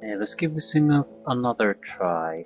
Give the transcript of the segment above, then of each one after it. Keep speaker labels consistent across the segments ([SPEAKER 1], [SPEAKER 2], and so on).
[SPEAKER 1] Yeah, let's give this thing another try.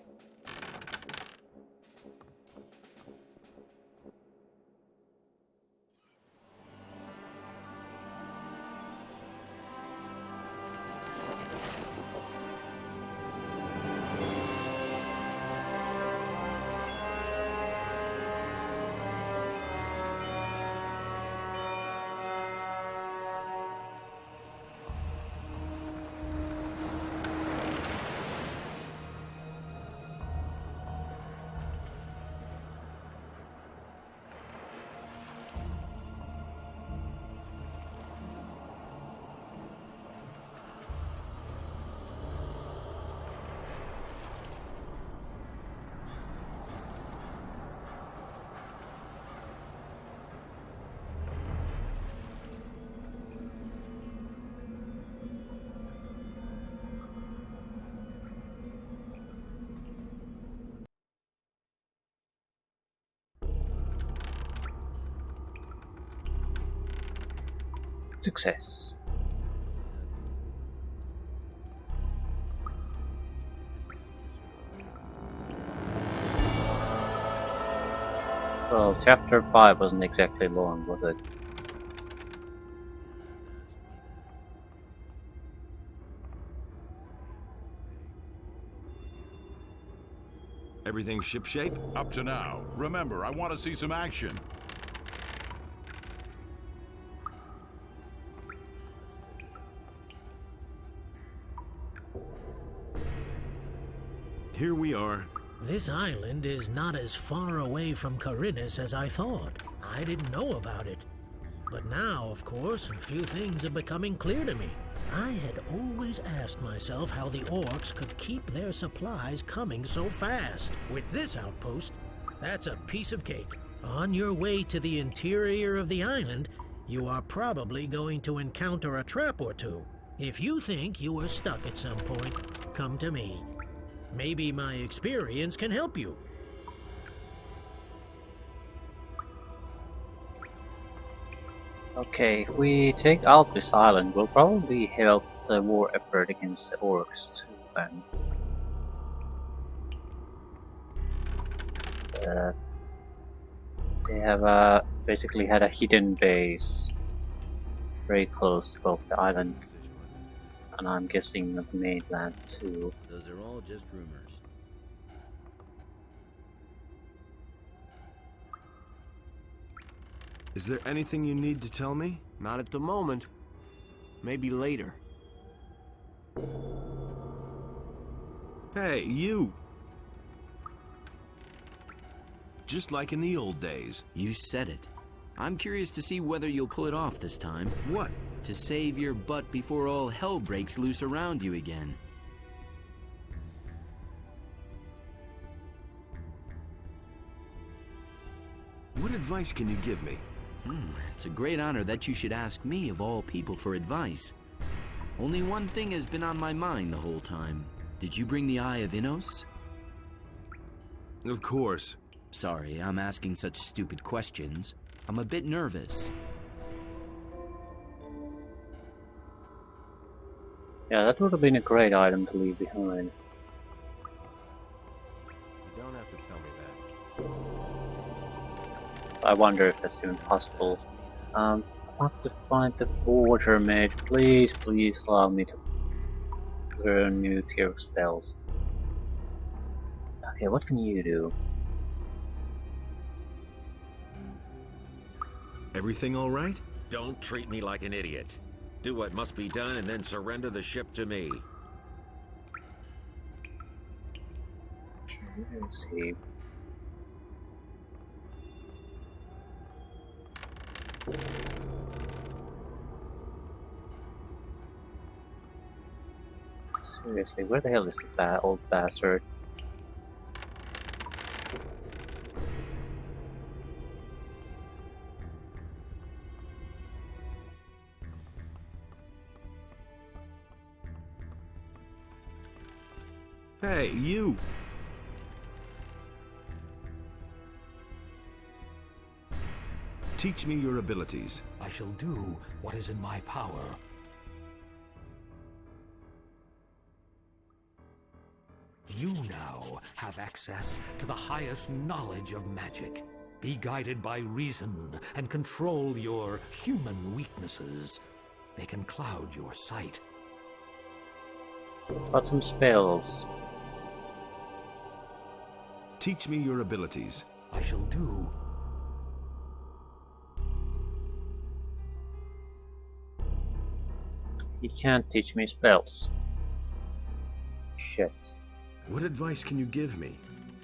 [SPEAKER 1] Success. Well, chapter 5 wasn't exactly long, was it?
[SPEAKER 2] Everything shipshape?
[SPEAKER 3] Up to now. Remember, I want to see some action.
[SPEAKER 2] Here we are.
[SPEAKER 4] This island is not as far away from Carinus as I thought. I didn't know about it. But now, of course, a few things are becoming clear to me. I had always asked myself how the orcs could keep their supplies coming so fast. With this outpost, that's a piece of cake. On your way to the interior of the island, you are probably going to encounter a trap or two. If you think you are stuck at some point, come to me. Maybe my experience can help you.
[SPEAKER 1] Okay, if we take out this island, we'll probably help the war effort against the orcs too then. They have basically had a hidden base very close to both the island and I'm guessing the mainland too.
[SPEAKER 5] Those are all just rumors.
[SPEAKER 2] Is there anything you need to tell me?
[SPEAKER 6] Not at the moment. Maybe later.
[SPEAKER 2] Hey, you! Just like in the old days.
[SPEAKER 5] You said it. I'm curious to see whether you'll pull it off this time.
[SPEAKER 2] What?
[SPEAKER 5] To save your butt before all hell breaks loose around you again.
[SPEAKER 2] What advice can you give me?
[SPEAKER 5] It's a great honor that you should ask me of all people for advice. Only one thing has been on my mind the whole time. Did you bring the Eye of Innos?
[SPEAKER 2] Of course.
[SPEAKER 5] Sorry, I'm asking such stupid questions. I'm a bit nervous.
[SPEAKER 1] Yeah, that would have been a great item to leave behind.
[SPEAKER 6] You don't have to tell me that.
[SPEAKER 1] I wonder if that's even possible. I want to find the Border Mage. Please, please allow me to learn new tier of spells. Okay, what can you do?
[SPEAKER 2] Everything all right?
[SPEAKER 7] Don't treat me like an idiot. Do what must be done and then surrender the ship to me.
[SPEAKER 1] Let's see. Seriously, where the hell is that old bastard?
[SPEAKER 2] Hey, you! Teach me your abilities.
[SPEAKER 8] I shall do what is in my power. You now have access to the highest knowledge of magic. Be guided by reason and control your human weaknesses. They can cloud your sight.
[SPEAKER 1] Got some spells.
[SPEAKER 2] Teach me your abilities.
[SPEAKER 8] I shall do.
[SPEAKER 1] He can't teach me spells. Shit.
[SPEAKER 2] What advice can you give me?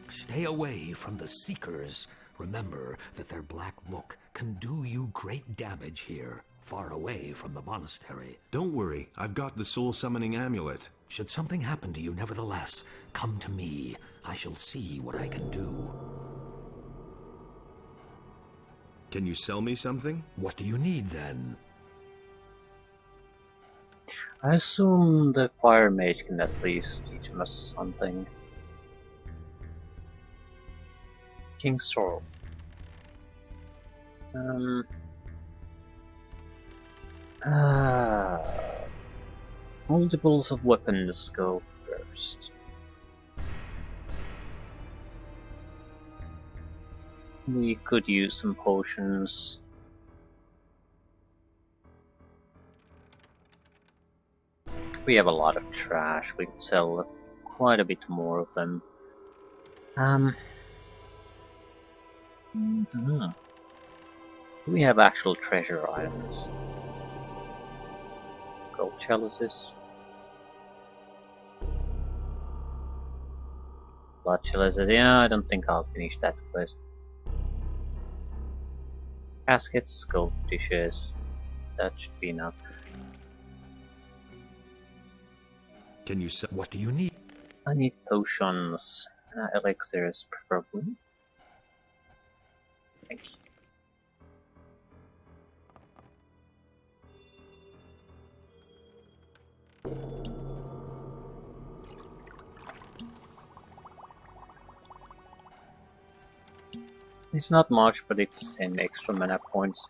[SPEAKER 8] Stay away from the Seekers. Remember that their black look can do you great damage here, far away from the monastery.
[SPEAKER 2] Don't worry, I've got the soul summoning amulet.
[SPEAKER 8] Should something happen to you nevertheless, come to me. I shall see what I can do.
[SPEAKER 2] Can you sell me something?
[SPEAKER 8] What do you need then?
[SPEAKER 1] I assume the fire mage can at least teach us something. King's Sword. Multiples of weapons go first. We could use some potions. We have a lot of trash. We could sell quite a bit more of them. Do we have actual treasure items? Gold chalices. Blood chalices. Yeah, I don't think I'll finish that quest. Caskets, gold dishes. That should be enough.
[SPEAKER 2] Can you sell?
[SPEAKER 8] What do you need?
[SPEAKER 1] I need potions. Elixirs, preferably. Thank you. It's not much, but it's 10 extra mana points.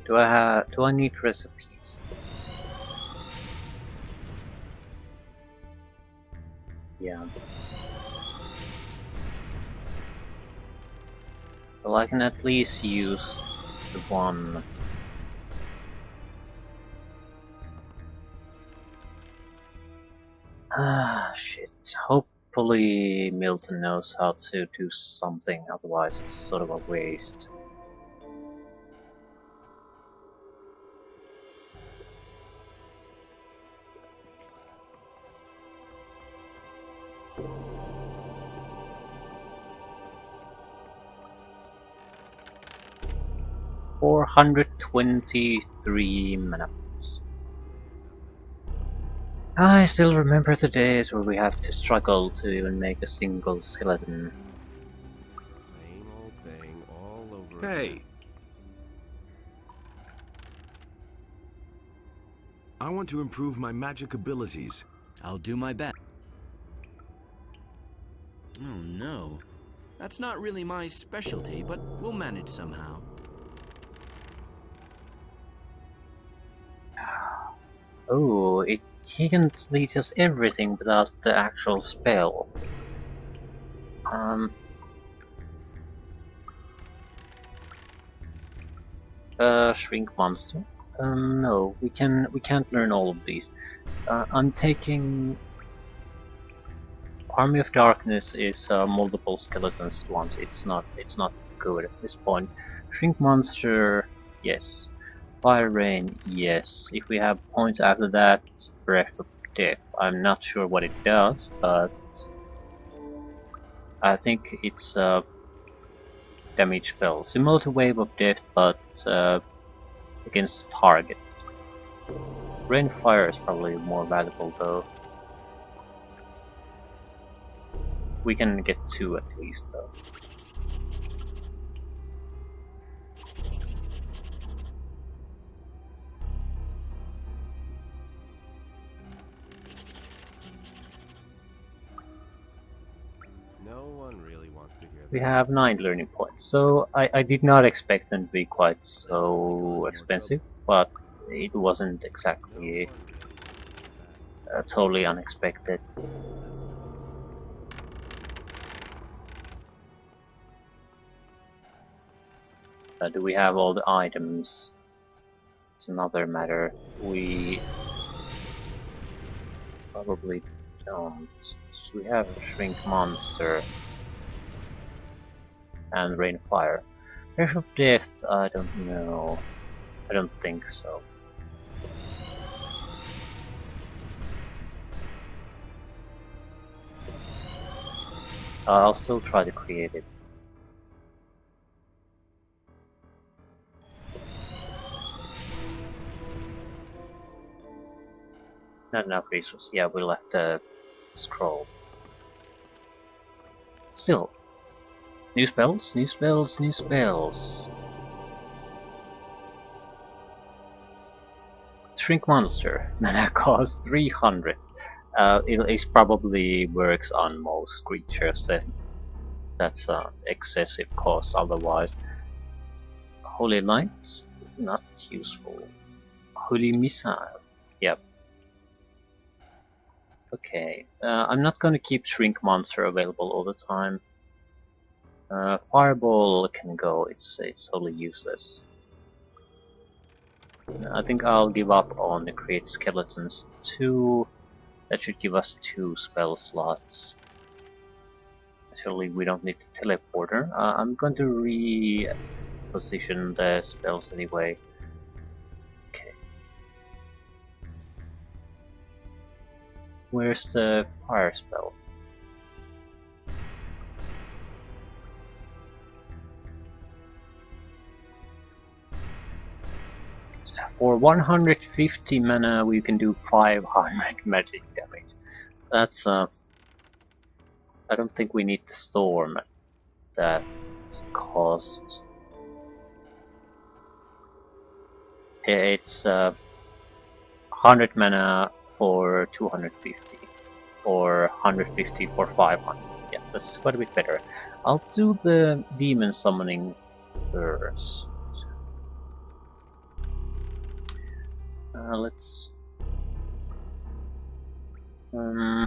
[SPEAKER 1] Do I need recipes? Yeah. Well, I can at least use the one. Shit. Hopefully Milton knows how to do something, otherwise it's sort of a waste. $423 mana. I still remember the days where we have to struggle to even make a single skeleton.
[SPEAKER 6] Same old thing all over
[SPEAKER 2] Hey!
[SPEAKER 6] again.
[SPEAKER 2] I want to improve my magic abilities.
[SPEAKER 5] I'll do my best. Oh no. That's not really my specialty, but we'll manage somehow.
[SPEAKER 1] Oh, he can teach us everything without the actual spell. Shrink monster. No, we can't learn all of these. I'm taking Army of Darkness is multiple skeletons at once. It's not good at this point. Shrink monster, yes. Fire Rain, yes. If we have points after that, it's Breath of Death. I'm not sure what it does, but I think it's a damage spell. Similar to Wave of Death, but against the target. Rain Fire is probably more valuable though. We can get 2 at least though.
[SPEAKER 6] No one really wants to hear that.
[SPEAKER 1] We have 9 learning points, so I did not expect them to be quite so expensive, but it wasn't exactly totally unexpected. Do we have all the items? It's another matter. We probably don't. So we have Shrink Monster and Rain of Fire. Rush of Death, I don't know. I don't think so. I'll still try to create it. Not enough resources. Yeah, we left the scroll. Still. New spells, new spells, new spells. Shrink Monster. Mana cost 300. It probably works on most creatures. That's excessive cost otherwise. Holy Lights? Not useful. Holy Missile? Yep. Okay, I'm not gonna keep Shrink Monster available all the time. Fireball can go, it's totally useless. I think I'll give up on the Create Skeletons 2. That should give us 2 spell slots. Actually, we don't need the Teleporter. I'm going to reposition the spells anyway. Okay. Where's the fire spell? For 150 mana we can do 500 magic damage. That's I don't think we need the storm that cost. It's 100 mana for 250 or 150 for 500. Yeah, that's quite a bit better. I'll do the demon summoning first. Let's we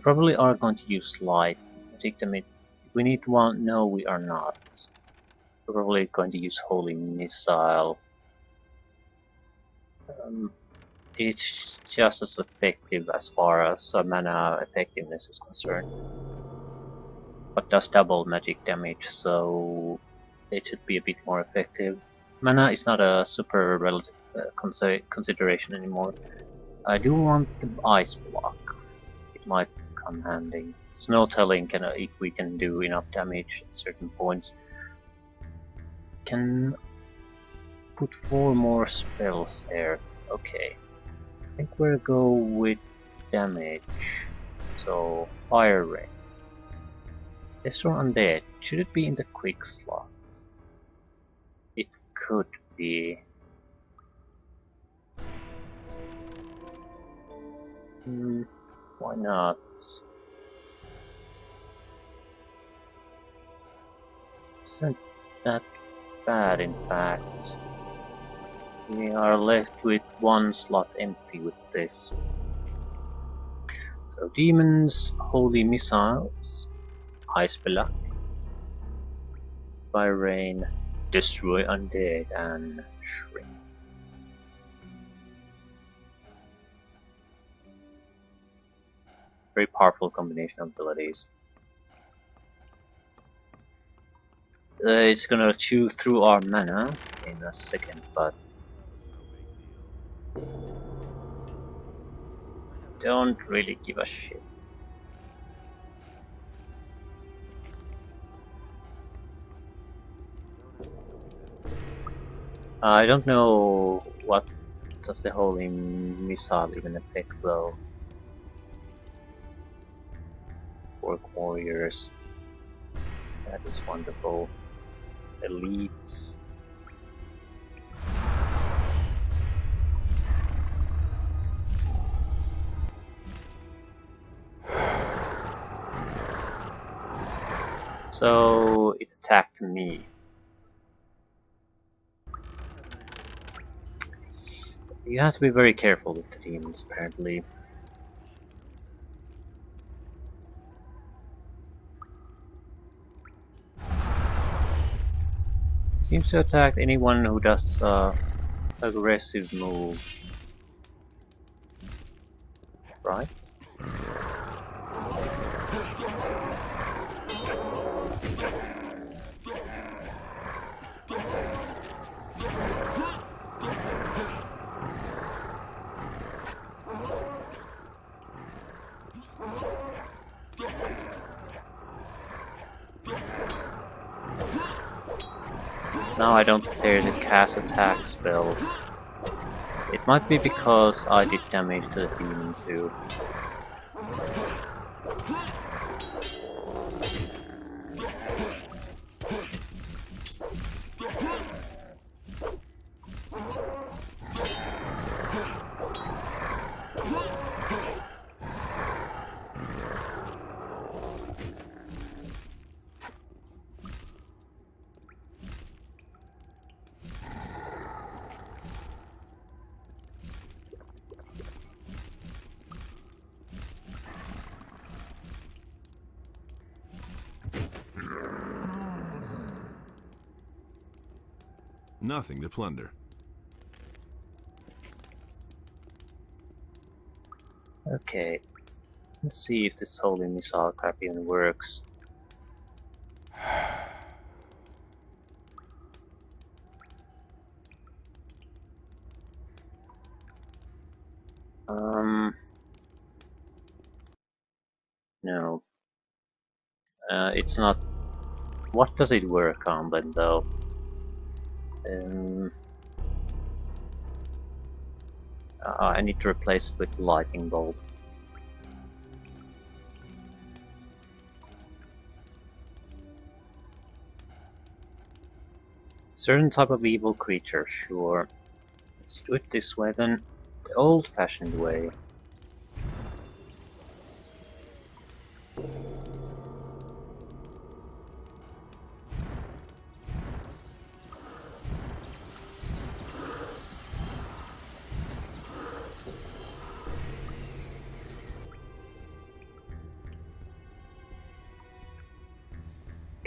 [SPEAKER 1] probably are going to use light. Take them in. We need one. No, we are not. We're probably going to use Holy Missile. It's just as effective as far as mana effectiveness is concerned, but does double magic damage, so it should be a bit more effective. Mana is not a super relative consideration anymore. I do want the ice block. It might come handy. There's no telling if we can do enough damage at certain points. Can put 4 more spells there. Okay. I think we'll go with damage. So Fire Rain. Destroy Undead. Should it be in the quick slot? It could be. Why not? Isn't that bad, in fact? We are left with 1 slot empty with this. So demons, holy missiles, ice block, fire rain, destroy undead, and shrink. Very powerful combination of abilities. It's gonna chew through our mana in a second, but don't really give a shit. I don't know what does the holy missile even affect though. Orc warriors. That is wonderful. Elites. So it attacked me. You have to be very careful with the demons, apparently. Seems to attack anyone who does aggressive move. Right? Now I don't dare to cast attack spells. It might be because I did damage to the demon too.
[SPEAKER 2] Nothing to plunder.
[SPEAKER 1] Okay, let's see if this holy missile crap even works. No. It's not. What does it work on then, though? I need to replace it with lightning bolt. Certain type of evil creature, sure. Let's do it this way then, the old-fashioned way.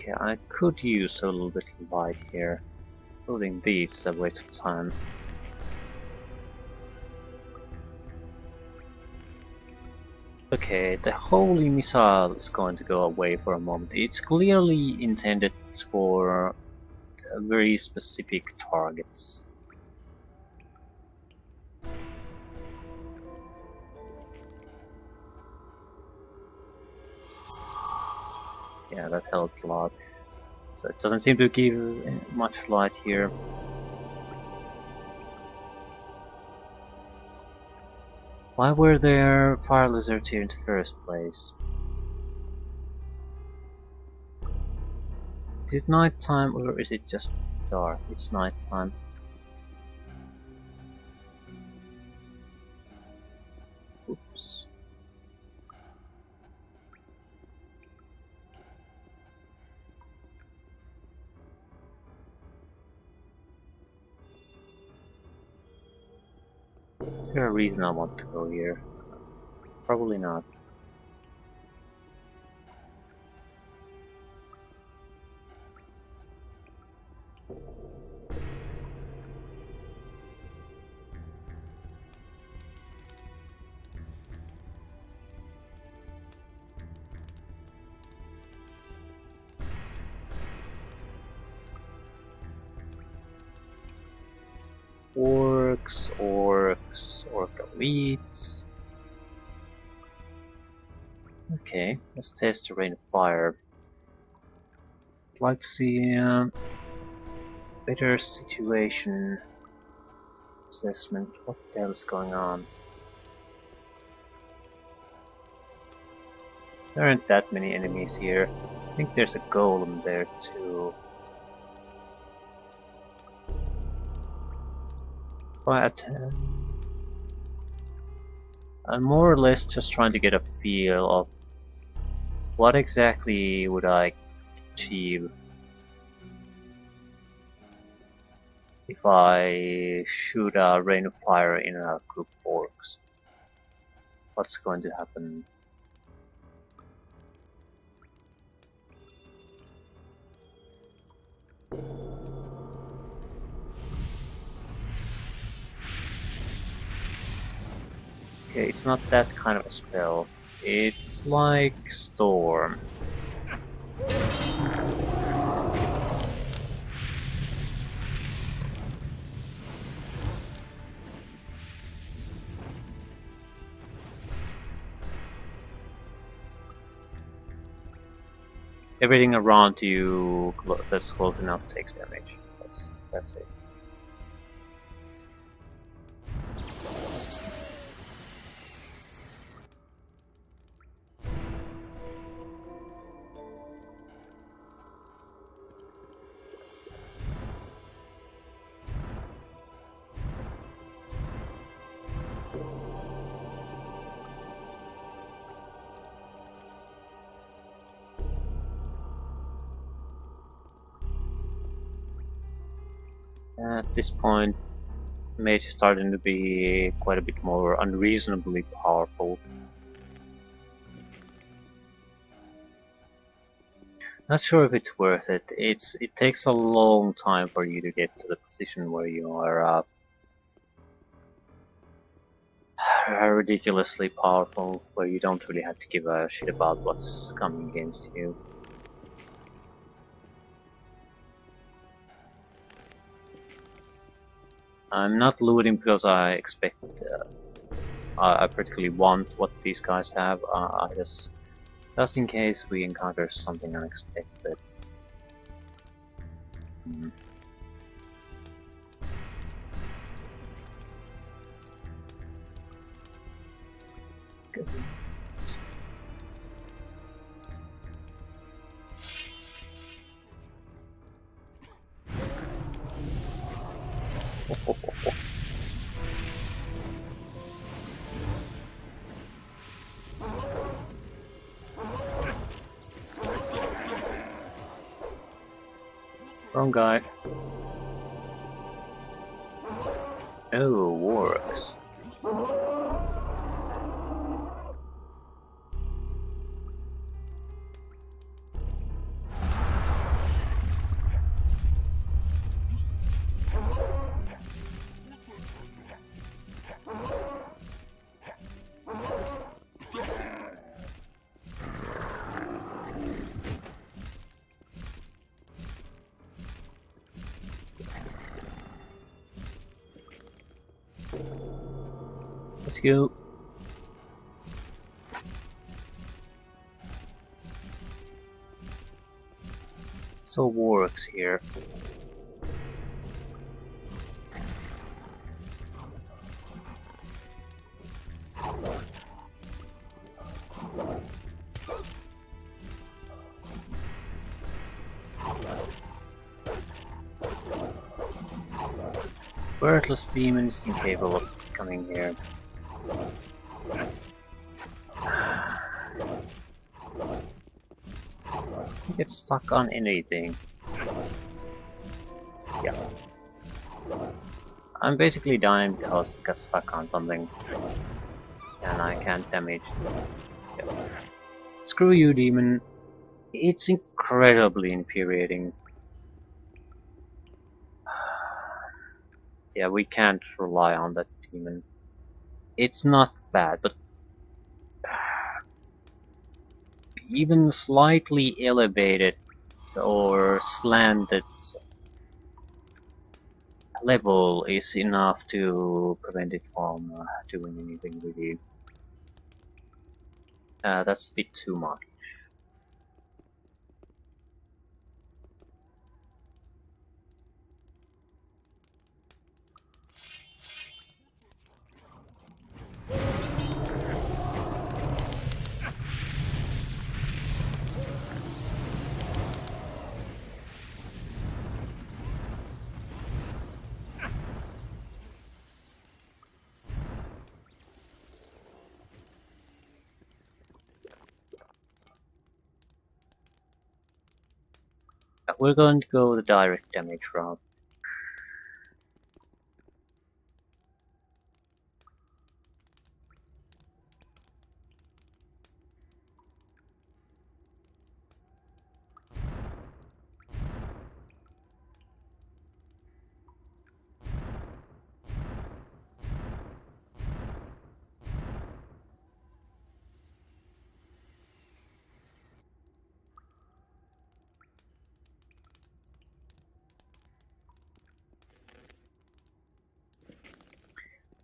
[SPEAKER 1] Okay, I could use a little bit of light here. Building these is a waste of time. Okay, the holy missile is going to go away for a moment. It's clearly intended for very specific targets. Yeah, that helped a lot. So it doesn't seem to give much light here. Why were there fire lizards here in the first place? Is it nighttime or is it just dark? It's nighttime. Oops. Is there a reason I want to go here? Probably not. Orc elites. Okay, let's test the rain of fire. I'd like to see better situation assessment. What the hell is going on? There aren't that many enemies here. I think there's a golem there too. But I'm more or less just trying to get a feel of what exactly would I achieve. if I shoot a rain of fire in a group of orcs? What's going to happen? Okay, it's not that kind of a spell. It's like Storm. Everything around you that's close enough takes damage. That's it. At this point, mage is starting to be quite a bit more unreasonably powerful. Not sure if it's worth it. It takes a long time for you to get to the position where you are ridiculously powerful, where you don't really have to give a shit about what's coming against you. I'm not looting because I expect, I particularly want what these guys have. I just in case we encounter something unexpected. Good. Wrong guy. Oh, works. Let's go. So works here. Worthless demons incapable of coming here. Get stuck on anything. Yeah. I'm basically dying because I got stuck on something. And I can't damage. Yeah. Screw you, demon. It's incredibly infuriating. Yeah, we can't rely on that demon. It's not bad, but even slightly elevated or slanted level is enough to prevent it from doing anything really. That's a bit too much. We're going to go the direct damage route.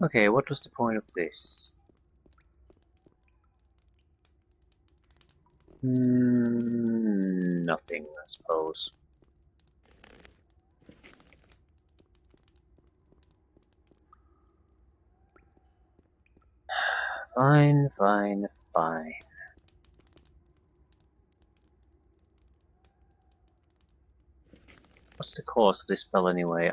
[SPEAKER 1] Okay, what was the point of this? Nothing, I suppose. Fine, fine, fine. What's the cost of this spell anyway?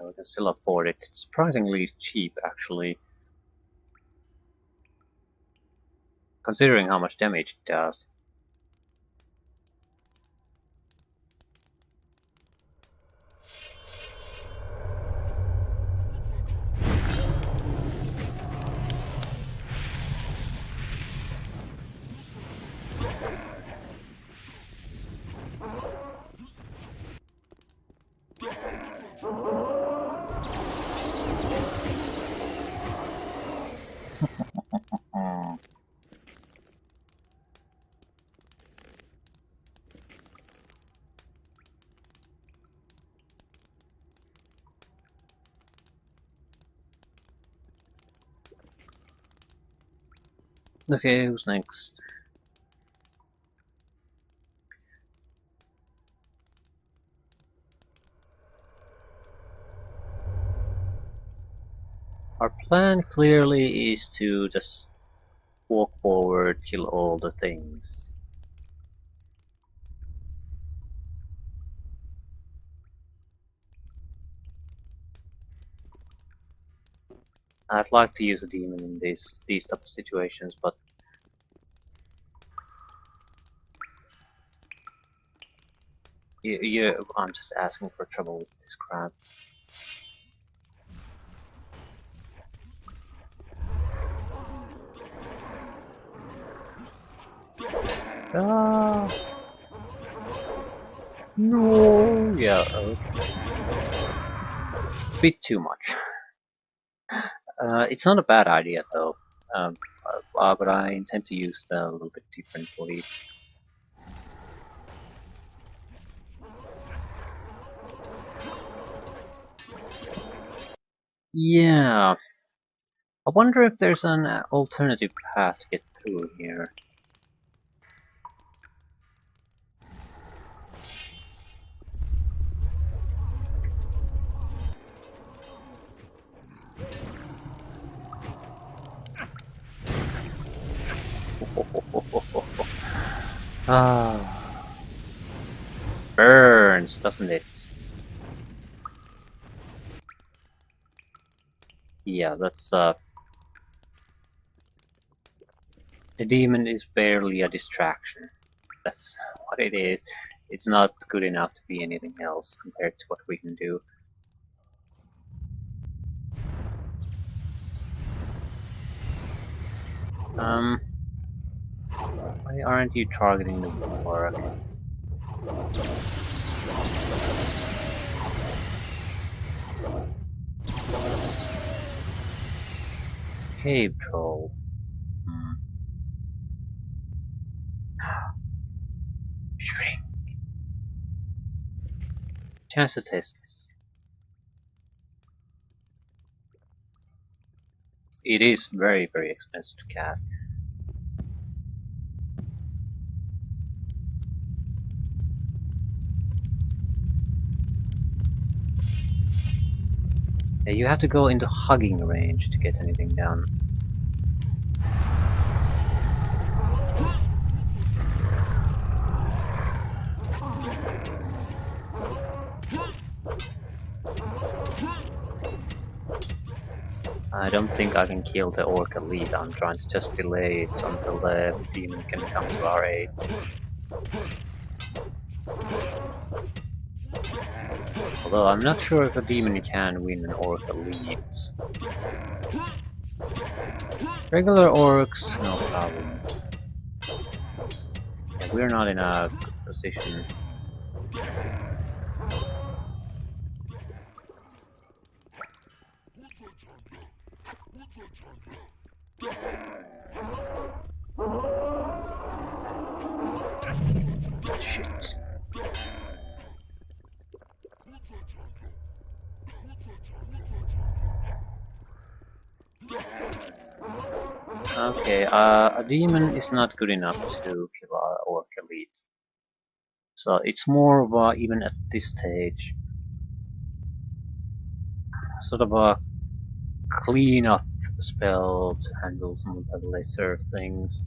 [SPEAKER 1] We can still afford it. It's surprisingly cheap, actually. Considering how much damage it does. Okay, who's next? Our plan clearly is to just walk forward, kill all the things. I'd like to use a demon in these type of situations, but I'm just asking for trouble with this crap. Ah, no, yeah, bit too much. It's not a bad idea though, but I intend to use them a little bit differently. Yeah, I wonder if there's an alternative path to get through here. Ah, burns, doesn't it? Yeah, that's the demon is barely a distraction. That's what it is. It's not good enough to be anything else compared to what we can do. Why aren't you targeting the work? Cave troll. Shrink. Chance to test this. It is very, very expensive to cast. Yeah, you have to go into hugging range to get anything done. I don't think I can kill the orc elite. I'm trying to just delay it until the demon can come to our aid. Although I'm not sure if a demon can win an orc elite. Regular orcs, no problem. Yeah, we're not in a good position. Shit. Okay, a demon is not good enough to kill our orc elite. So it's more of a, even at this stage, sort of a clean up spell to handle some of the lesser things.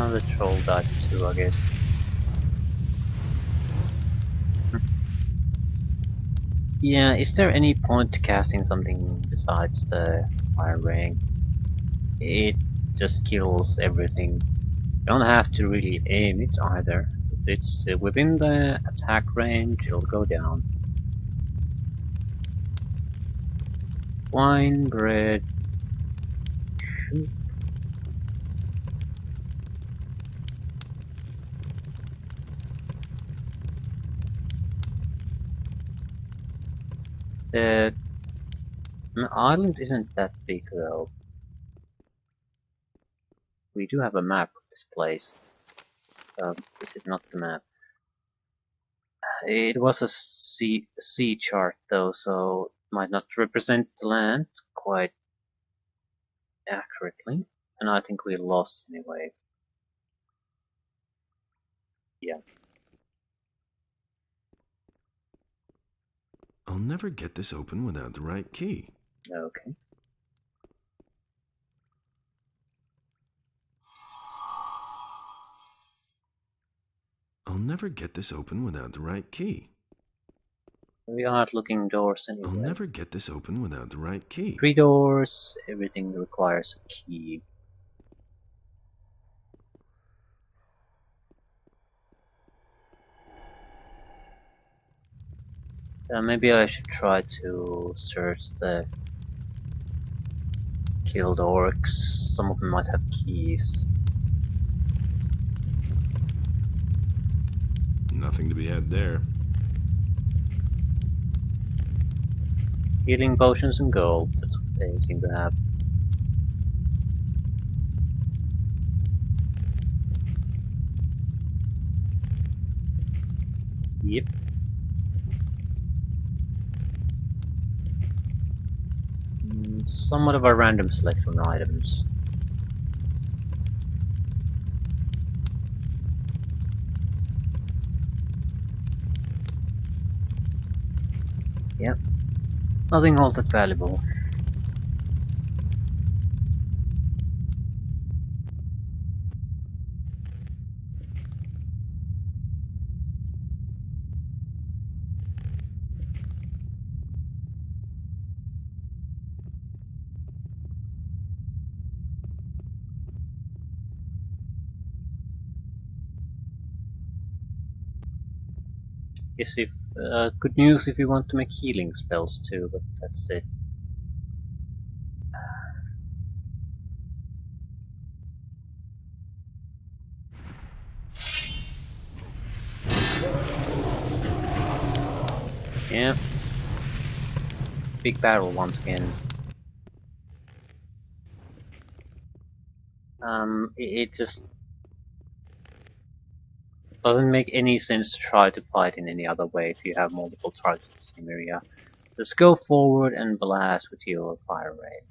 [SPEAKER 1] The troll died too, I guess. Yeah, is there any point to casting something besides the fire ring? It just kills everything. You don't have to really aim it either. If it's within the attack range, it'll go down. Wine, bread, shoot. The island isn't that big though. We do have a map of this place. This is not the map. It was a sea chart though, so it might not represent the land quite accurately. And I think we lost anyway. Yeah.
[SPEAKER 2] I'll never get this open without the right key.
[SPEAKER 1] Okay.
[SPEAKER 2] I'll never get this open without the right key.
[SPEAKER 1] We aren't looking doors anyway.
[SPEAKER 2] I'll never get this open without the right key.
[SPEAKER 1] 3 doors, everything requires a key. Maybe I should try to search the killed orcs. Some of them might have keys.
[SPEAKER 2] Nothing to be had there.
[SPEAKER 1] Healing potions and gold, that's what they seem to have. Yep. Somewhat of a random selection of items. Yep. Nothing all that valuable. Guess if good news if you want to make healing spells too, but that's it. Yeah. Big battle once again. It just doesn't make any sense to try to fight in any other way if you have multiple targets in the same area. Just go forward and blast with your fire ray.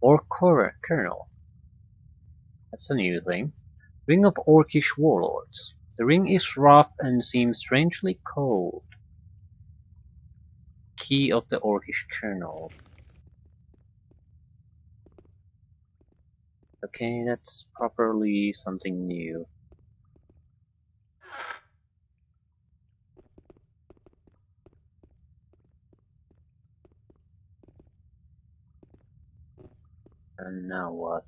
[SPEAKER 1] Or kernel. That's a new thing. Ring of Orcish Warlords. The ring is rough and seems strangely cold. Key of the Orcish Kernel. Okay, that's properly something new. And now what?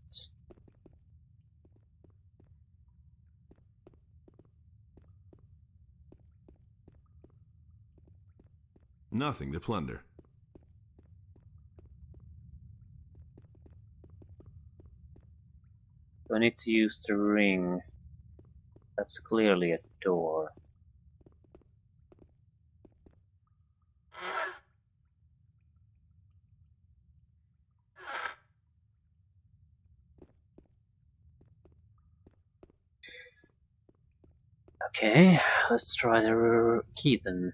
[SPEAKER 2] Nothing to plunder.
[SPEAKER 1] Do I need to use the ring? That's clearly a door. Okay, let's try the key then.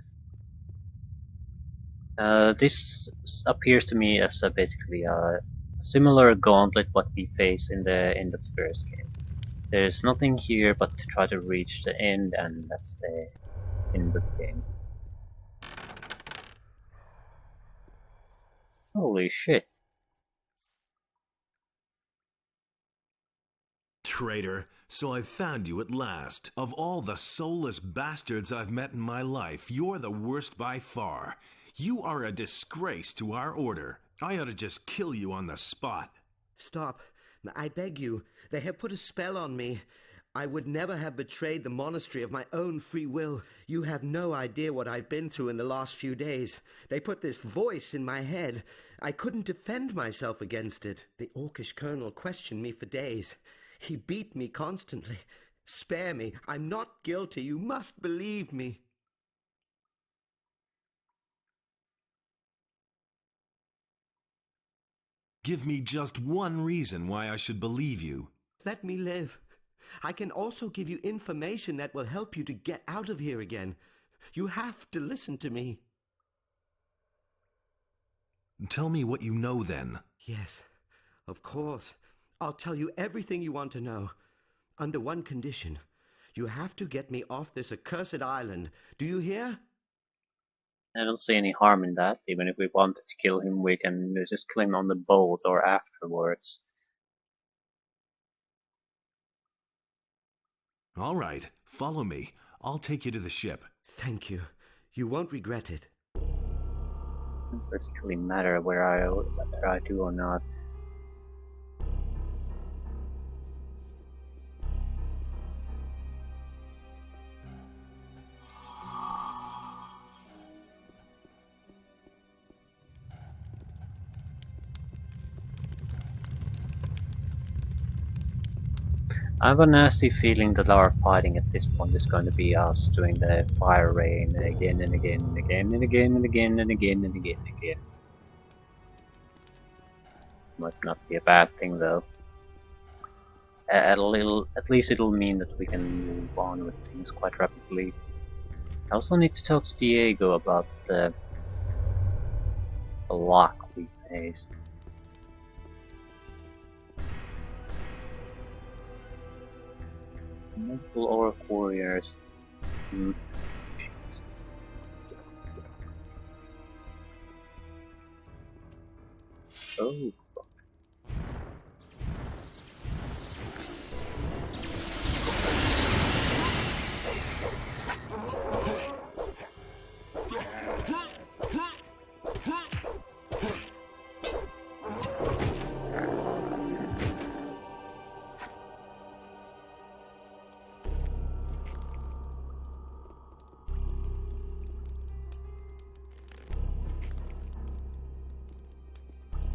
[SPEAKER 1] This appears to me as basically a similar gauntlet what we face in the end of the first game. There's nothing here but to try to reach the end, and that's the end of the game. Holy shit.
[SPEAKER 2] Traitor, so I've found you at last. Of all the soulless bastards I've met in my life, you're the worst by far. You are a disgrace to our order. I ought to just kill you on the spot.
[SPEAKER 9] Stop. I beg you. They have put a spell on me. I would never have betrayed the monastery of my own free will. You have no idea what I've been through in the last few days. They put this voice in my head. I couldn't defend myself against it. The Orcish colonel questioned me for days. He beat me constantly. Spare me. I'm not guilty. You must believe me.
[SPEAKER 2] Give me just one reason why I should believe you.
[SPEAKER 9] Let me live. I can also give you information that will help you to get out of here again. You have to listen to me.
[SPEAKER 2] Tell me what you know then.
[SPEAKER 9] Yes, of course. I'll tell you everything you want to know. Under one condition. You have to get me off this accursed island. Do you hear?
[SPEAKER 1] I don't see any harm in that. Even if we wanted to kill him, we can just kill him on the boat or afterwards.
[SPEAKER 2] All right, follow me. I'll take you to the ship.
[SPEAKER 9] Thank you. You won't regret it.
[SPEAKER 1] It doesn't particularly matter whether I do or not. I have a nasty feeling that our fighting at this point is going to be us doing the fire rain again and again and again and again and again and again and again and again. Might not be a bad thing though. At least it'll mean that we can move on with things quite rapidly. I also need to talk to Diego about the lock we faced. Multiple orc warriors. Oh.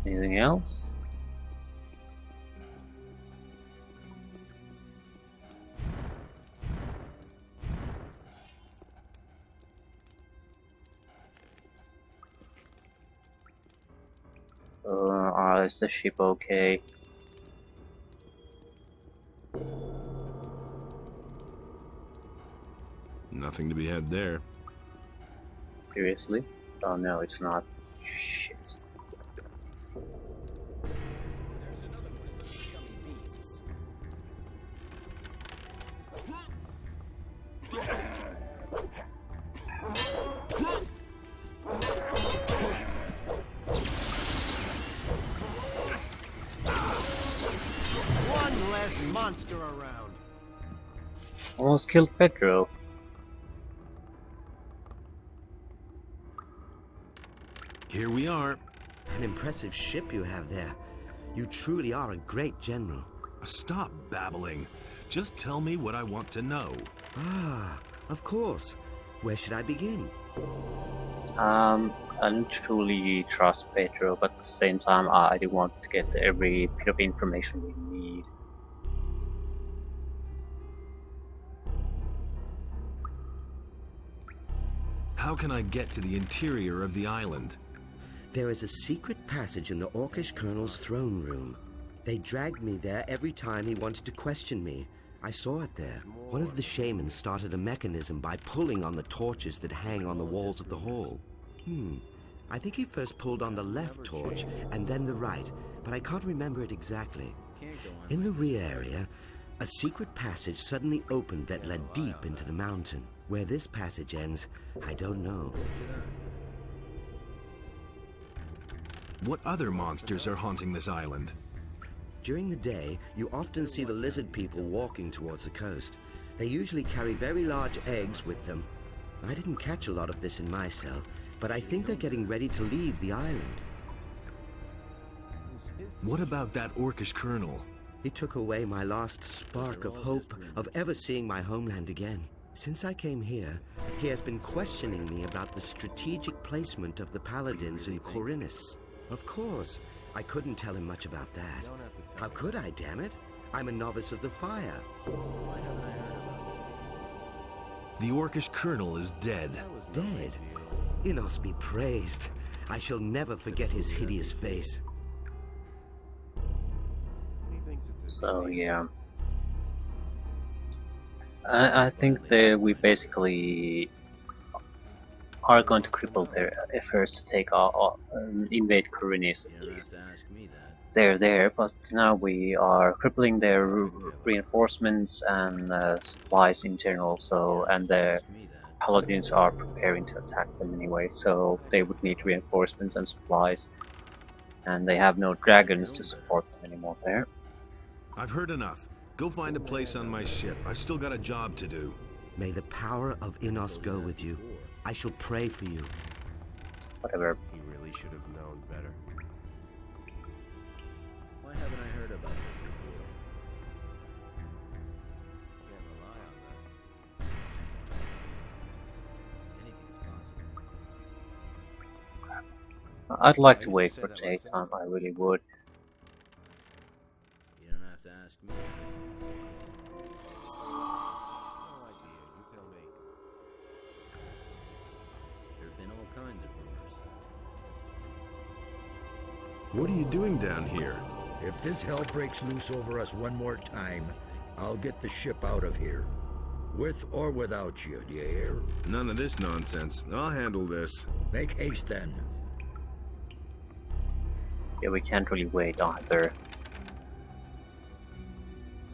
[SPEAKER 1] Anything else? Is the ship okay?
[SPEAKER 2] Nothing to be had there.
[SPEAKER 1] Seriously? Oh no, it's not. Shit.
[SPEAKER 6] One less monster around.
[SPEAKER 1] Almost killed Pedro.
[SPEAKER 2] Here we are.
[SPEAKER 9] An impressive ship you have there. You truly are a great general.
[SPEAKER 2] Stop babbling. Just tell me what I want to know.
[SPEAKER 9] Ah, of course. Where should I begin?
[SPEAKER 1] I don't truly trust Pedro, but at the same time I do want to get every bit of information we need.
[SPEAKER 2] How can I get to the interior of the island?
[SPEAKER 9] There is a secret passage in the Orcish colonel's throne room. They dragged me there every time he wanted to question me. I saw it there. One of the shamans started a mechanism by pulling on the torches that hang on the walls of the hall. I think he first pulled on the left torch and then the right, but I can't remember it exactly. In the rear area, a secret passage suddenly opened that led deep into the mountain. Where this passage ends, I don't know.
[SPEAKER 2] What other monsters are haunting this island?
[SPEAKER 9] During the day, you often see the lizard people walking towards the coast. They usually carry very large eggs with them. I didn't catch a lot of this in my cell, but I think they're getting ready to leave the island.
[SPEAKER 2] What about that orcish colonel?
[SPEAKER 9] He took away my last spark of hope of ever seeing my homeland again. Since I came here, he has been questioning me about the strategic placement of the paladins in Khorinis. Of course, I couldn't tell him much about that. How could I, damn it? I'm a novice of the fire.
[SPEAKER 2] The orcish colonel is dead.
[SPEAKER 9] Dead? Innos be praised. I shall never forget his hideous face.
[SPEAKER 1] So yeah, I think that we basically are going to cripple their efforts to take invade Khorinis at least. They're there, but now we are crippling their reinforcements and supplies in general. So, and the paladins are preparing to attack them anyway. So they would need reinforcements and supplies, and they have no dragons to support them anymore there.
[SPEAKER 2] I've heard enough. Go find a place on my ship. I've still got a job to do.
[SPEAKER 9] May the power of Innos go with you. I shall pray for you.
[SPEAKER 1] Whatever.
[SPEAKER 6] He really should have known better.
[SPEAKER 5] Why haven't I heard about this before?
[SPEAKER 6] Can't rely on that.
[SPEAKER 5] Anything is possible.
[SPEAKER 1] I'd like to wait for daytime, I really would.
[SPEAKER 5] You don't have to ask me.
[SPEAKER 6] No idea. You tell me.
[SPEAKER 5] There have been all kinds of rumors.
[SPEAKER 2] What are you doing down here?
[SPEAKER 10] If this hell breaks loose over us one more time, I'll get the ship out of here. With or without you, do you hear?
[SPEAKER 2] None of this nonsense. I'll handle this.
[SPEAKER 10] Make haste then.
[SPEAKER 1] Yeah, we can't really wait either.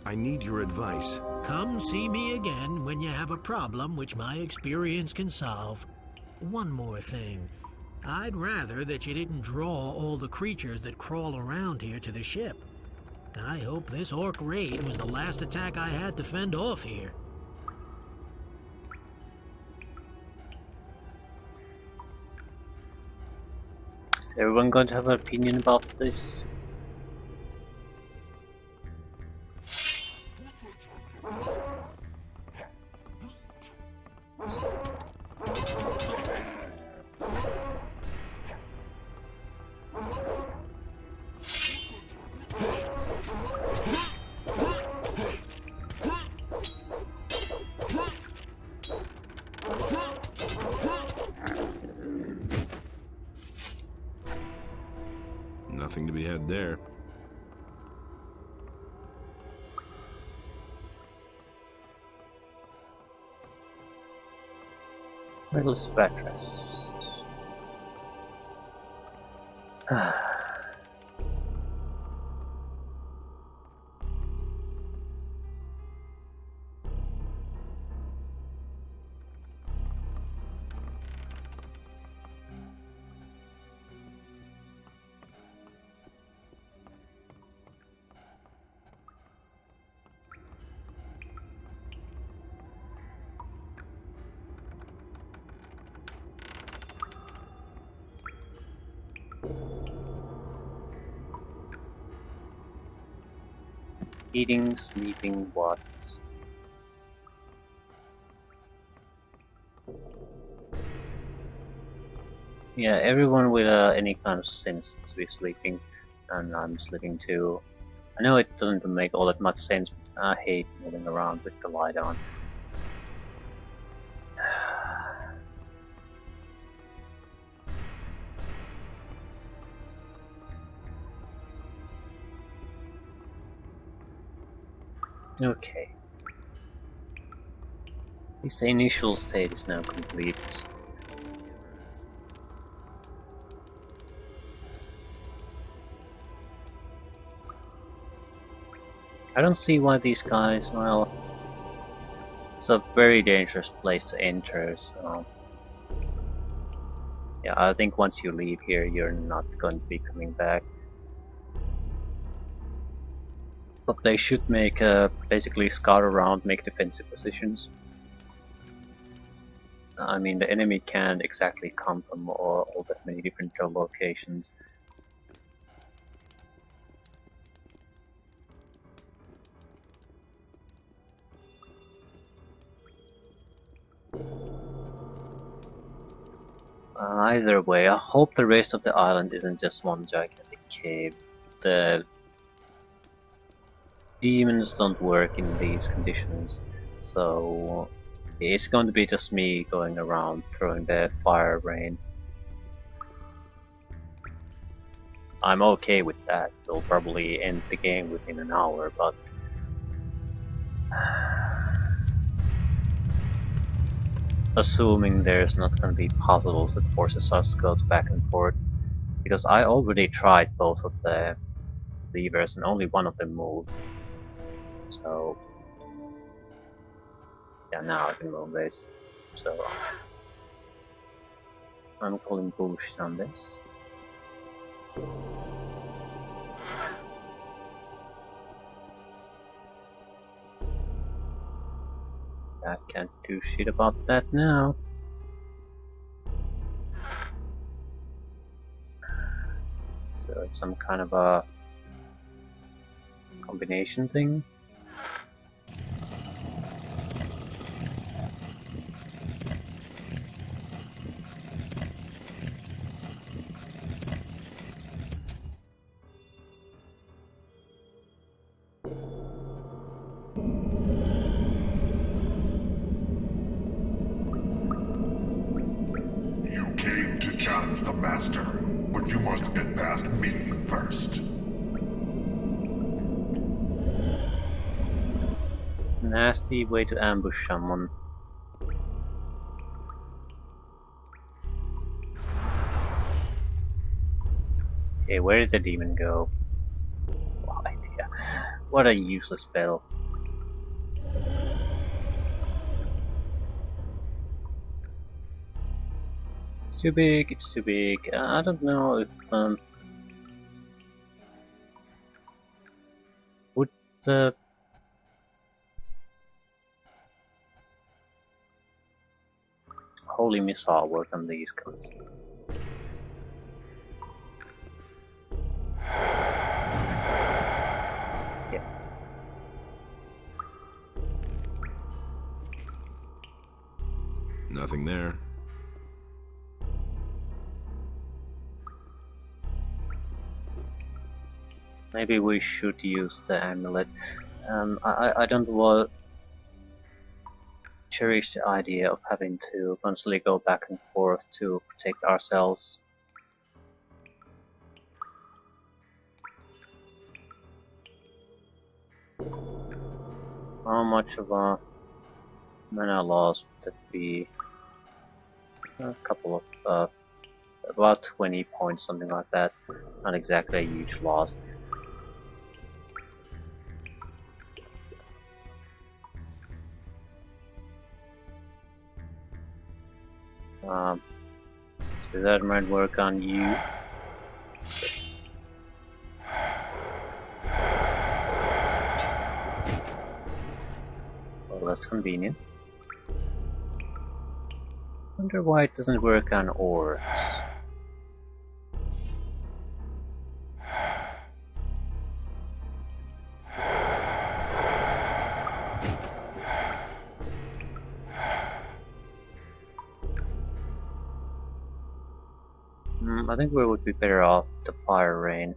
[SPEAKER 2] I need your advice.
[SPEAKER 4] Come see me again when you have a problem which my experience can solve. One more thing. I'd rather that you didn't draw all the creatures that crawl around here to the ship. I hope this orc raid was the last attack I had to fend off here.
[SPEAKER 1] Is everyone going to have an opinion about this?
[SPEAKER 2] Nothing to be had there.
[SPEAKER 1] Reckless Fortress. Eating, sleeping, what? Yeah, everyone with any kind of sense to be sleeping, and I'm sleeping too. I know it doesn't make all that much sense, but I hate moving around with the light on. Okay, least the initial state is now complete. I don't see why these guys, well, it's a very dangerous place to enter, so yeah, I think once you leave here, you're not going to be coming back. But they should make basically scout around, make defensive positions. I mean, the enemy can't exactly come from all that many different locations. Either way, I hope the rest of the island isn't just one gigantic cave. The demons don't work in these conditions, so it's going to be just me going around throwing the fire rain. I'm okay with that. We'll probably end the game within an hour, but assuming there's not going to be puzzles that forces us to go back and forth, because I already tried both of the levers and only one of them moved. So yeah, now I can move this. So I'm calling bullshit on this. I can't do shit about that now. So it's some kind of a combination thing.
[SPEAKER 11] You came to challenge the Master, but you must get past me first.
[SPEAKER 1] It's a nasty way to ambush someone. Okay, where did the demon go? Oh, idea. What a useless spell. It's too big, it's too big. I don't know if would the holy missile work on these guns? Yes.
[SPEAKER 2] Nothing there.
[SPEAKER 1] Maybe we should use the amulet. I don't want cherish the idea of having to constantly go back and forth to protect ourselves. How much of a mana loss would that be? A couple of about 20 points, something like that. Not exactly a huge loss. So that might work on you. Well, that's convenient. Wonder why it doesn't work on orbs. I think we would be better off the fire rain.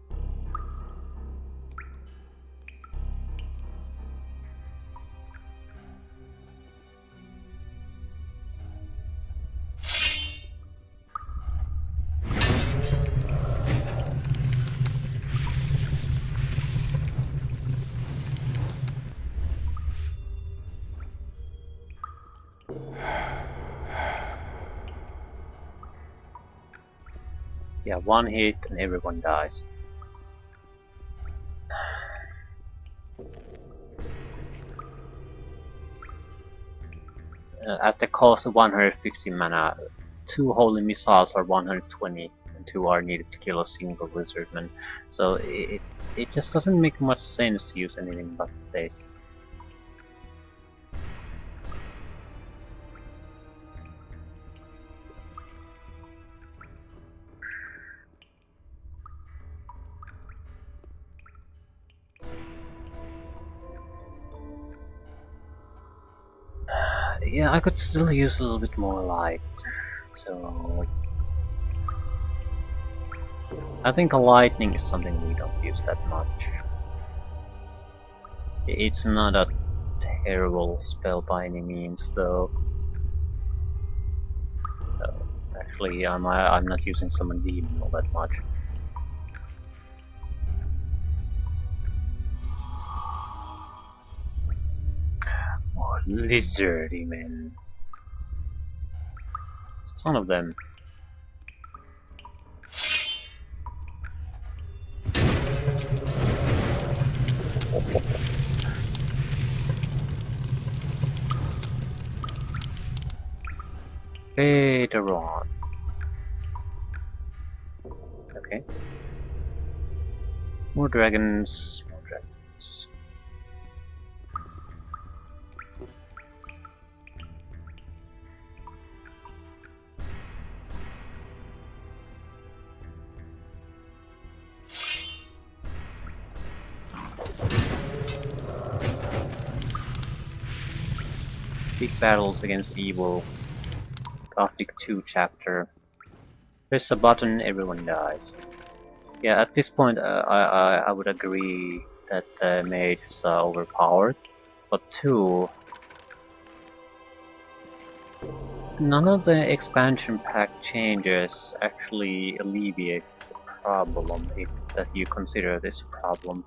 [SPEAKER 1] Yeah, one hit and everyone dies. At the cost of 150 mana, 2 holy missiles are 120, and 2 are needed to kill a single lizardman. So it just doesn't make much sense to use anything but this. Yeah, I could still use a little bit more light, so I think lightning is something we don't use that much. It's not a terrible spell by any means, though. Actually, I'm not using Summon Demon all that much. More lizardy men. Son of them. Irdorath. Okay. More dragons. More dragons. Big battles against evil. Gothic 2 chapter. Press a button, everyone dies. Yeah, at this point I would agree that the mage is overpowered, but 2, none of the expansion pack changes actually alleviate the problem, if that you consider this a problem.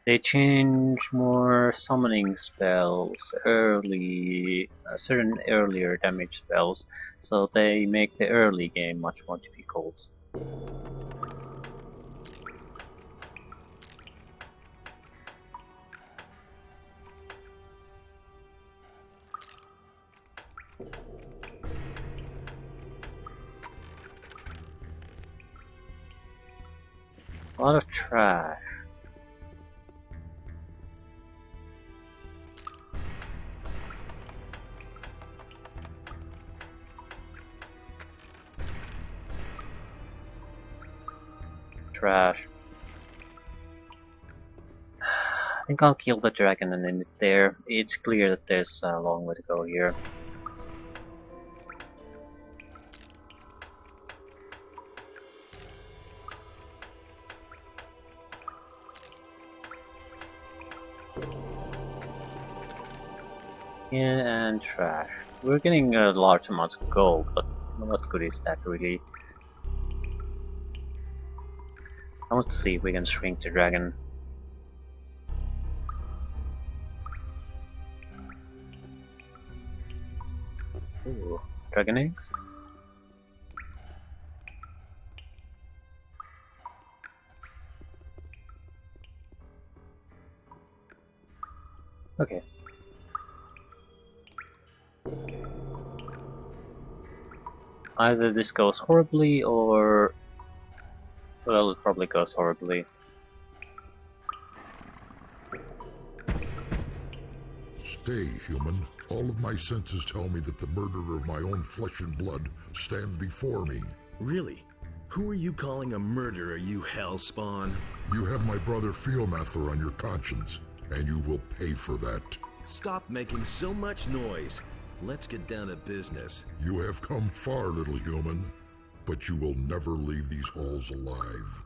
[SPEAKER 1] They change more summoning spells early, certain earlier damage spells, so they make the early game much more difficult. A lot of trash. Trash. I think I'll kill the dragon and end it there. It's clear that there's a long way to go here. Yeah, and trash. We're getting a large amount of gold, but what good is that really? I want to see if we can shrink the dragon. Ooh, dragon eggs? Okay. Either this goes horribly or... well, it probably goes horribly.
[SPEAKER 10] Stay, human. All of my senses tell me that the murderer of my own flesh and blood stands before me.
[SPEAKER 2] Really? Who are you calling a murderer, you hellspawn?
[SPEAKER 10] You have my brother Fiomather on your conscience, and you will pay for that.
[SPEAKER 2] Stop making so much noise. Let's get down to business.
[SPEAKER 10] You have come far, little human, but you will never leave these halls alive.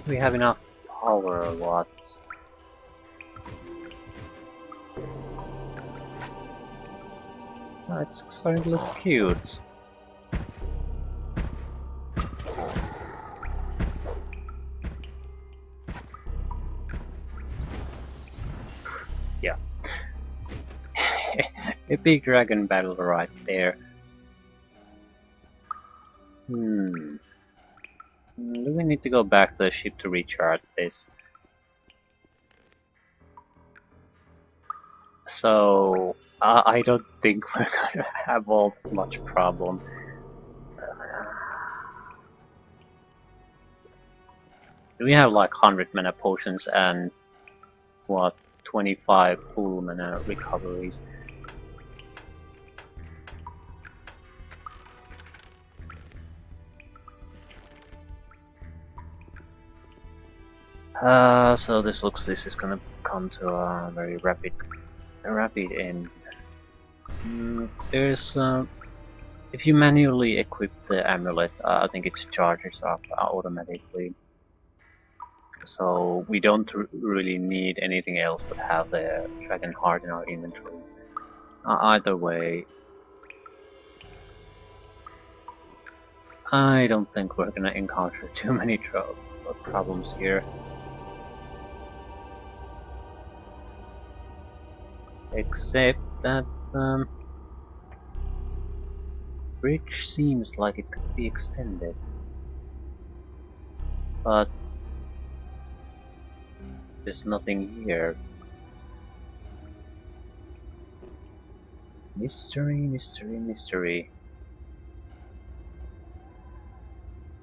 [SPEAKER 1] We have enough power or what? It's starting to look cute. Yeah. A big dragon battle right there. Do we need to go back to the ship to recharge this? So, I don't think we're gonna have all that much problem. We have like 100 mana potions and what, 25 full mana recoveries. So this is gonna come to a very rapid end. There's if you manually equip the amulet, I think it charges up automatically. So we don't really need anything else but have the dragon heart in our inventory. Either way, I don't think we're gonna encounter too many problems here. Except that bridge seems like it could be extended, but there's nothing here. Mystery, mystery, mystery.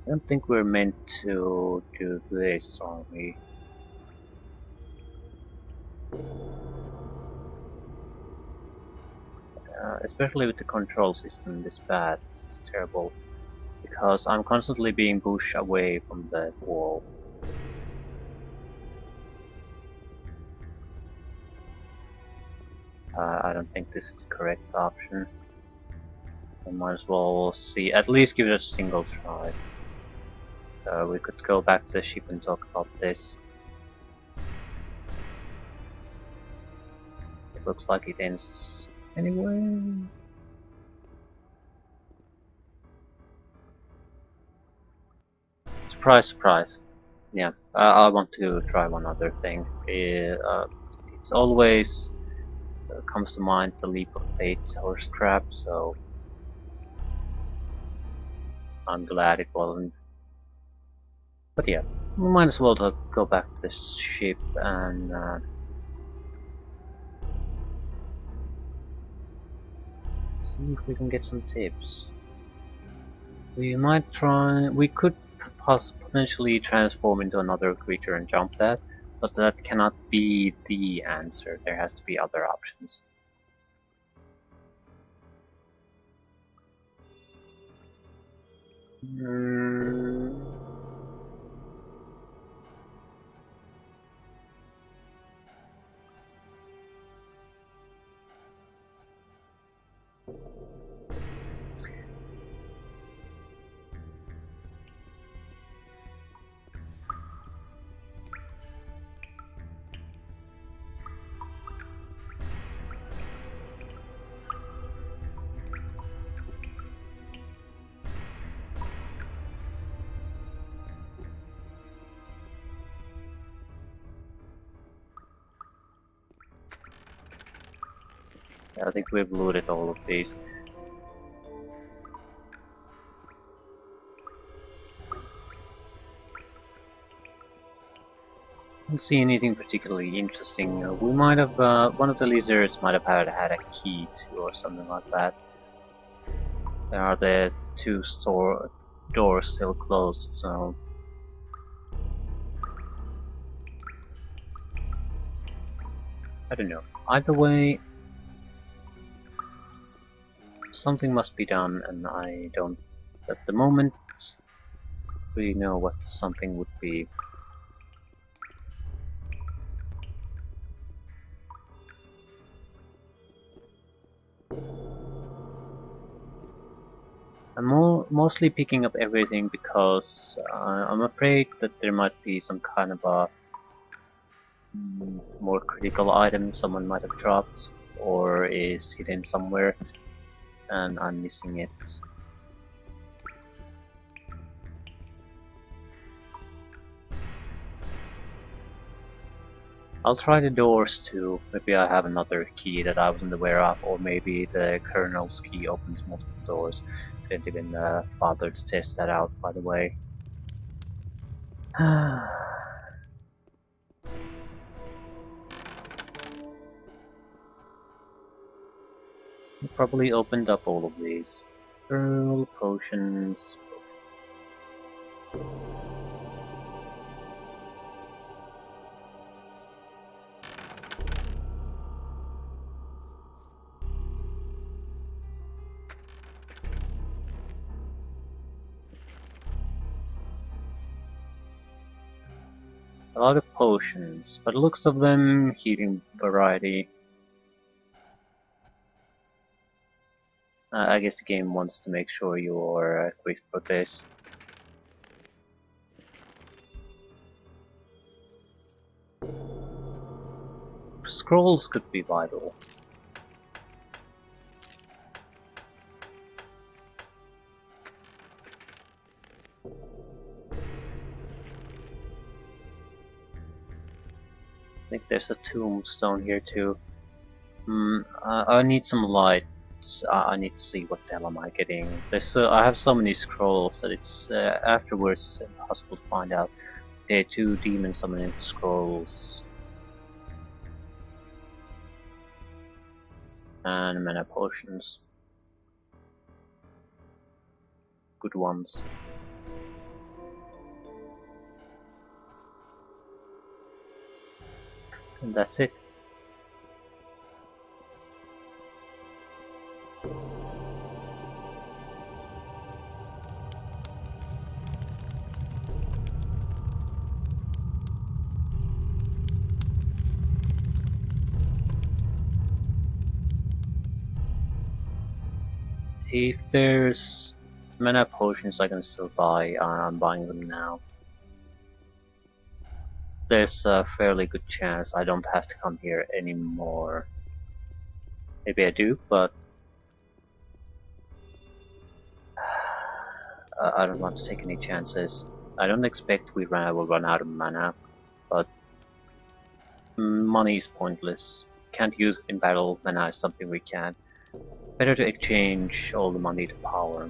[SPEAKER 1] I don't think we're meant to do this, are we? Especially with the control system this bad, it's terrible. Because I'm constantly being pushed away from the wall. I don't think this is the correct option. I might as well see, at least give it a single try. We could go back to the ship and talk about this. It looks like it ends anyway. Surprise, surprise. Yeah, I want to try one other thing. It's always comes to mind the leap of faith or scrap, so I'm glad it wasn't. But yeah, we might as well go back to this ship and see if we can get some tips. We might try. We could potentially transform into another creature and jump that, but that cannot be the answer. There has to be other options. I think we've looted all of these. I don't see anything particularly interesting. We might have, one of the lizards might have had a key to, or something like that. There are the two doors still closed, so I don't know. Either way, something must be done, and I don't at the moment really know what something would be. I'm mostly picking up everything because I'm afraid that there might be some kind of a more critical item someone might have dropped or is hidden somewhere. and I'm missing it. I'll try the doors too. Maybe I have another key that I wasn't aware of, or maybe the kernel's key opens multiple doors. Didn't even bother to test that out, by the way. Probably opened up all of these. Pearl, potions. A lot of potions, but looks of them healing variety. I guess the game wants to make sure you're equipped for this. Scrolls could be vital. I think there's a tombstone here too. I need some light. I need to see what the hell am I getting. I have so many scrolls that it's afterwards impossible to find out. Okay, 2 demon summoning scrolls. And mana potions. Good ones. And that's it. If there's mana potions I can still buy, I'm buying them now. There's a fairly good chance I don't have to come here anymore. Maybe I do, but I don't want to take any chances. I don't expect we will run out of mana, but money is pointless. Can't use it in battle. Mana is something we can. Better to exchange all the money to power.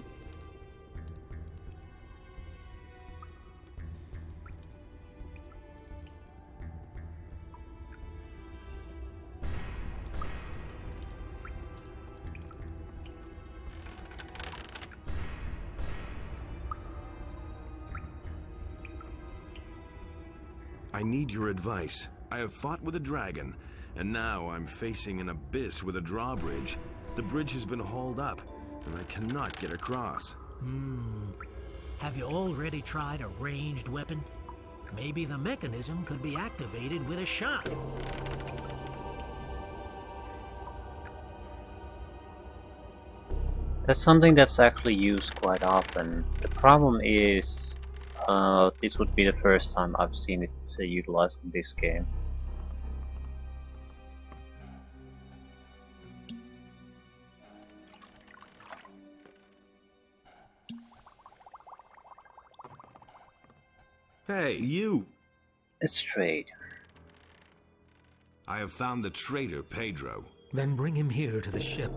[SPEAKER 2] I need your advice. I have fought with a dragon, and now I'm facing an abyss with a drawbridge. The bridge has been hauled up, and I cannot get across.
[SPEAKER 4] Have you already tried a ranged weapon? Maybe the mechanism could be activated with a shot.
[SPEAKER 1] That's something that's actually used quite often. The problem is, this would be the first time I've seen it utilized in this game.
[SPEAKER 2] Hey, you!
[SPEAKER 1] It's trade.
[SPEAKER 2] I have found the traitor, Pedro.
[SPEAKER 8] Then bring him here to the ship.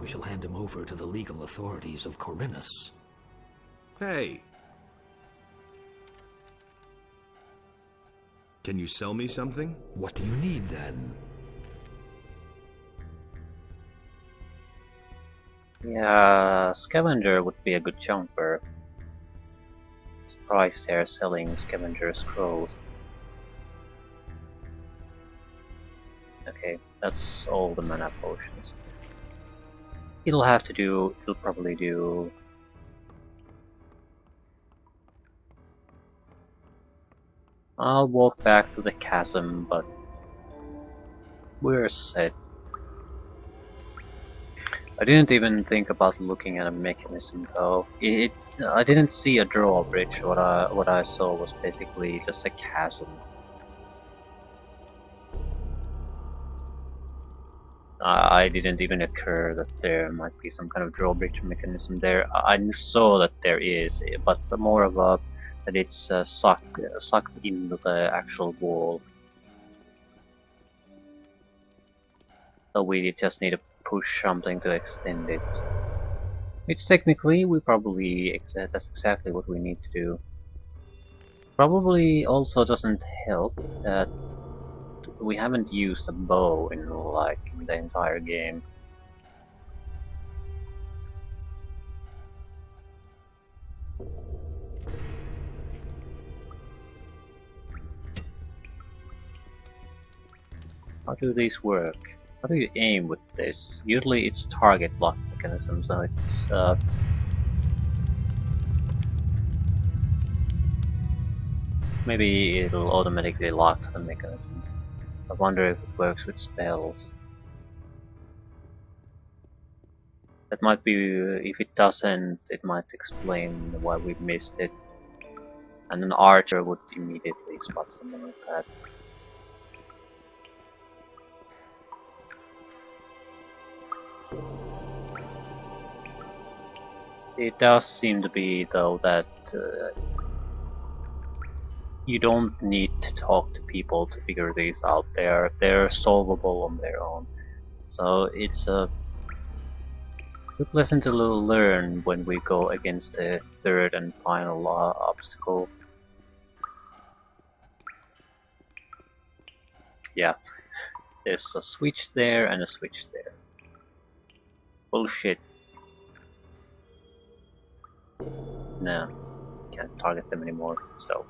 [SPEAKER 8] We shall hand him over to the legal authorities of Corinus.
[SPEAKER 2] Hey! Can you sell me something?
[SPEAKER 8] What do you need, then?
[SPEAKER 1] Yeah, scavenger would be a good jumper. Surprised they're selling scavenger scrolls. Okay, that's all the mana potions. It'll probably do. I'll walk back to the chasm, but we're set. I didn't even think about looking at a mechanism though. I didn't see a drawbridge. What I saw was basically just a chasm. I didn't even occur that there might be some kind of drawbridge mechanism there. I saw that there is, but more of a that it's sucked into the actual wall. So we just need to push something to extend it. Which technically we probably that's exactly what we need to do. Probably also doesn't help that we haven't used a bow in like the entire game. How do these work? How do you aim with this? Usually it's target lock mechanism, so it's maybe it'll automatically lock the mechanism. I wonder if it works with spells. That might be, if it doesn't, it might explain why we missed it. And an archer would immediately spot something like that. It does seem to be, though, that you don't need to talk to people to figure these out. They're solvable on their own. So it's a good lesson to learn when we go against the third and final obstacle. Yeah, there's a switch there and a switch there. Bullshit. No, can't target them anymore, so.